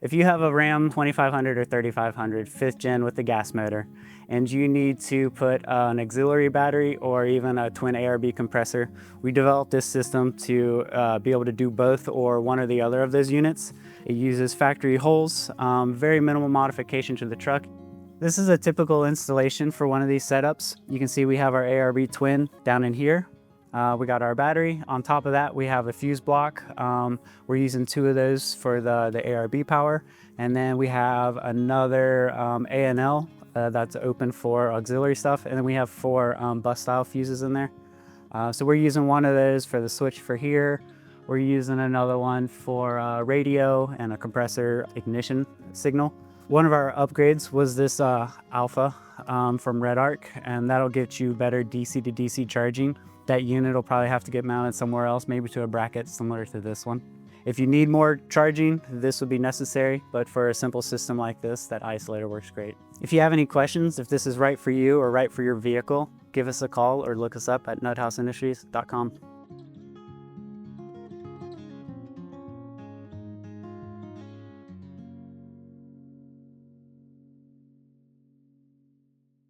If you have a Ram 2500 or 3500 5th gen with the gas motor, and you need to put an auxiliary battery or even a twin ARB compressor, we developed this system to be able to do both or one or the other of those units. It uses factory holes, very minimal modification to the truck. This is a typical installation for one of these setups. You can see we have our ARB Twin down in here. We got our battery. On top of that, we have a fuse block. We're using 2 of those for the ARB power. And then we have another A&L that's open for auxiliary stuff. And then we have 4 bus style fuses in there. So we're using one of those for the switch for here. We're using another one for radio and a compressor ignition signal. One of our upgrades was this Alpha from Red Arc, and that'll get you better DC to DC charging. That unit will probably have to get mounted somewhere else, maybe to a bracket similar to this one. If you need more charging, this would be necessary, but for a simple system like this, that isolator works great. If you have any questions, if this is right for you or right for your vehicle, give us a call or look us up at nutthouseindustries.com.